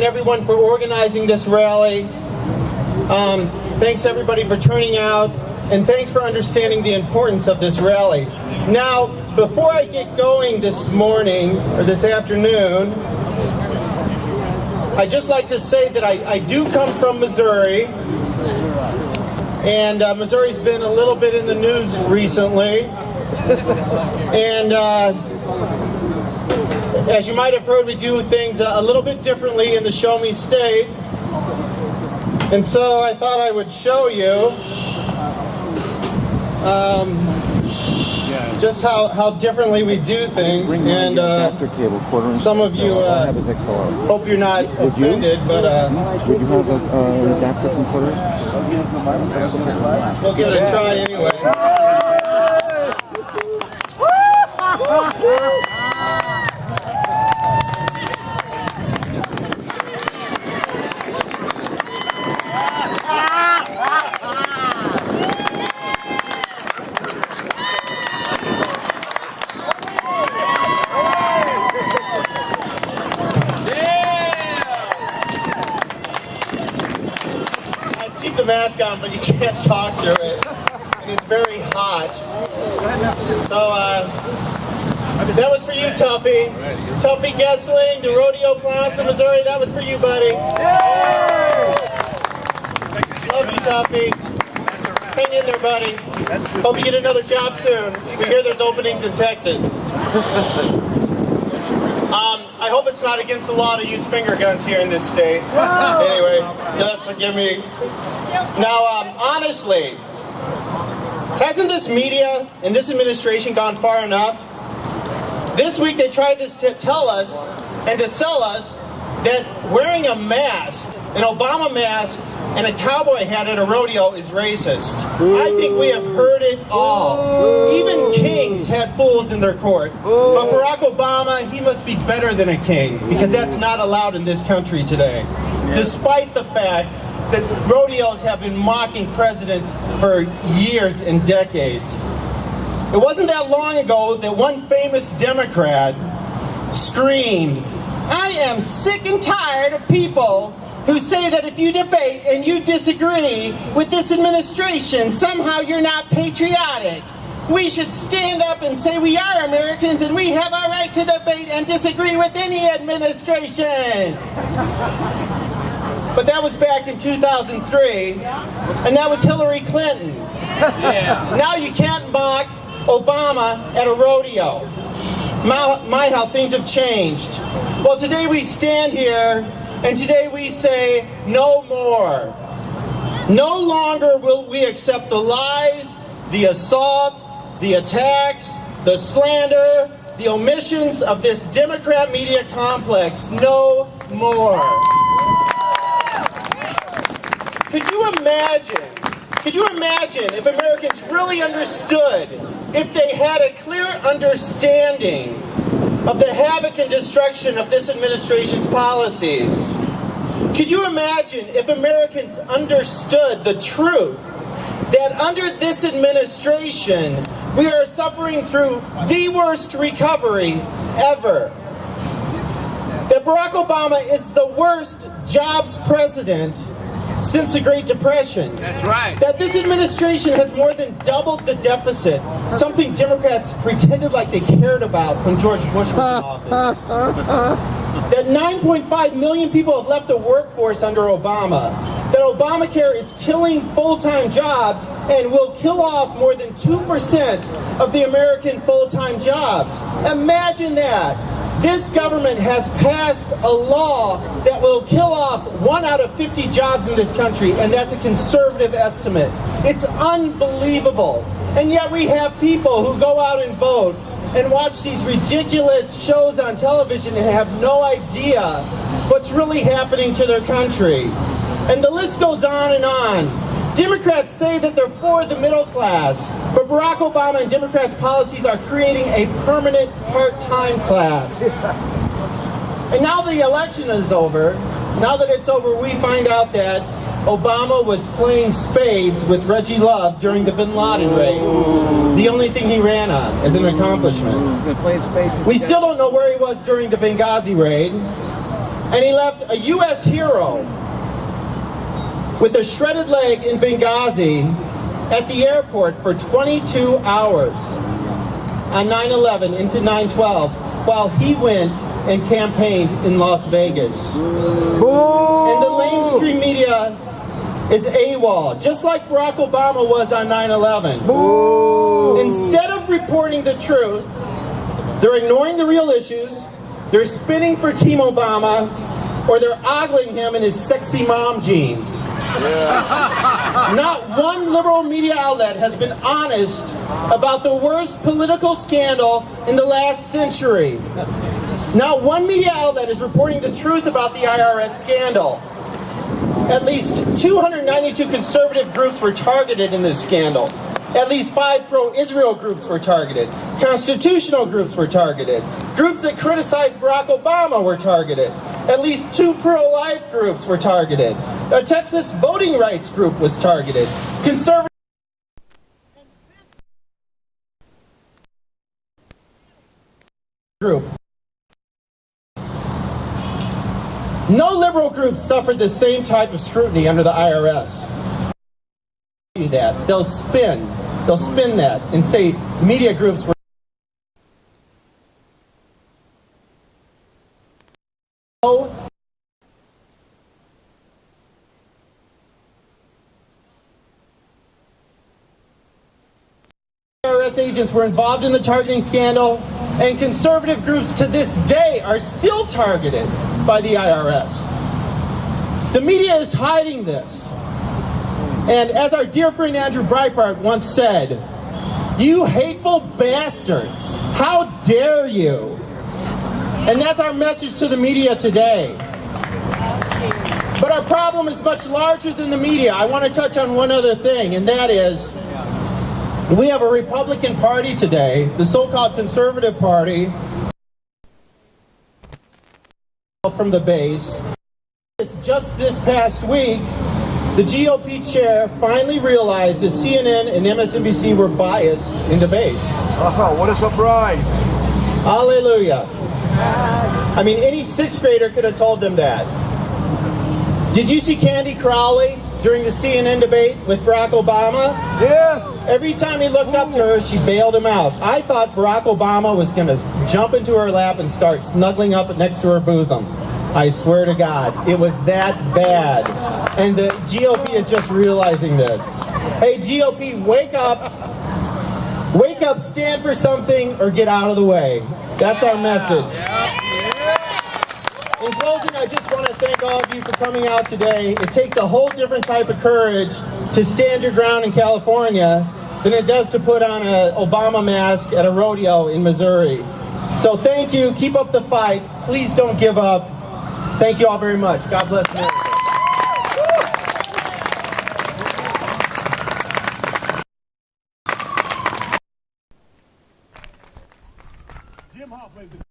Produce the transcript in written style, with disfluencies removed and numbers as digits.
and everyone for organizing this rally. Thanks everybody for turning out, and thanks for understanding the importance of this rally. Now, before I get going this morning, or this afternoon, I'd just like to say that I do come from Missouri, and Missouri's been a little bit in the news recently, and as you might have heard, we do things a little bit differently in the Show Me State, and so I thought I would show you just how differently we do things, and some of you hope you're not offended, but would you have an adapter from Puerto Rico? we'll give it a try anyway. Mask on, but you can't talk through it, and it's very hot. So that was for you, Tuffy. Tuffy Gessling, the Rodeo Clown from Missouri. That was for you, buddy. Love you, Tuffy. Hang in there, buddy. Hope you get another job soon. We hear there's openings in Texas. I hope it's not against the law to use finger guns here in this state. Anyway, you'll have to forgive me. Now, honestly, hasn't this media and this administration gone far enough? This week they tried to tell us and to sell us that wearing a mask, an Obama mask, and a cowboy hat at a rodeo is racist. I think we have heard it all. Even kings had fools in their court. But Barack Obama, he must be better than a king, because that's not allowed in this country today. Despite the fact that rodeos have been mocking presidents for years and decades. It wasn't that long ago that one famous Democrat screamed, "I am sick and tired of people who say that if you debate and you disagree with this administration, somehow you're not patriotic. We should stand up and say we are Americans and we have a right to debate and disagree with any administration." But that was back in 2003, and that was Hillary Clinton. Now you can't mock Obama at a rodeo. My, how things have changed. Well, today we stand here, and today we say no more. No longer will we accept the lies, the assault, the attacks, the slander, the omissions of this Democrat media complex. No more. Could you imagine if Americans really understood, if they had a clear understanding of the havoc and destruction of this administration's policies? Could you imagine if Americans understood the truth that under this administration, we are suffering through the worst recovery ever? That Barack Obama is the worst jobs president since the Great Depression. That's right. That this administration has more than doubled the deficit, something Democrats pretended like they cared about when George Bush was in office. That 9.5 million people have left the workforce under Obama. That Obamacare is killing full-time jobs and will kill off more than 2% of the American full-time jobs. Imagine that. This government has passed a law that will kill off 1 out of 50 jobs in this country, and that's a conservative estimate. It's unbelievable. And yet we have people who go out and vote and watch these ridiculous shows on television and have no idea what's really happening to their country. And the list goes on and on. Democrats say that they're for the middle class, but Barack Obama and Democrats' policies are creating a permanent part-time class. And now the election is over. Now that it's over, we find out that Obama was playing spades with Reggie Love during the Bin Laden raid. The only thing he ran on as an accomplishment. We still don't know where he was during the Benghazi raid. And he left a U.S. hero with a shredded leg in Benghazi at the airport for 22 hours on 9/11 into 9/12 while he went and campaigned in Las Vegas. And the mainstream media is AWOL, just like Barack Obama was on 9/11. Instead of reporting the truth, they're ignoring the real issues, they're spinning for Team Obama, or they're ogling him in his sexy mom jeans. Not one liberal media outlet has been honest about the worst political scandal in the last century. Not one media outlet is reporting the truth about the IRS scandal. At least 292 conservative groups were targeted in this scandal. At least 5 pro-Israel groups were targeted. Constitutional groups were targeted. Groups that criticized Barack Obama were targeted. At least 2 pro-life groups were targeted. A Texas voting rights group was targeted. Conservative group. No liberal groups suffered the same type of scrutiny under the IRS. That they'll spin that and say media groups were IRS agents were involved in the targeting scandal, and conservative groups to this day are still targeted by the IRS. The media is hiding this. And as our dear friend Andrew Breitbart once said, "You hateful bastards, how dare you?" And that's our message to the media today. But our problem is much larger than the media. I want to touch on one other thing, and that is, we have a Republican Party today, the so-called Conservative Party, from the base. Just this past week, the GOP chair finally realized that CNN and MSNBC were biased in debates. Oh, what a surprise. Hallelujah. I mean, any 6th grader could have told them that. Did you see Candy Crowley during the CNN debate with Barack Obama? Yes. Every time he looked up to her, she bailed him out. I thought Barack Obama was going to jump into her lap and start snuggling up next to her bosom. I swear to God, it was that bad. And the GOP is just realizing this. Hey, GOP, wake up. Wake up, stand for something, or get out of the way. That's our message. In closing, I just want to thank all of you for coming out today. It takes a whole different type of courage to stand your ground in California than it does to put on an Obama mask at a rodeo in Missouri. So thank you. Keep up the fight. Please don't give up. Thank you all very much. God bless America. Jim Hoft, ladies and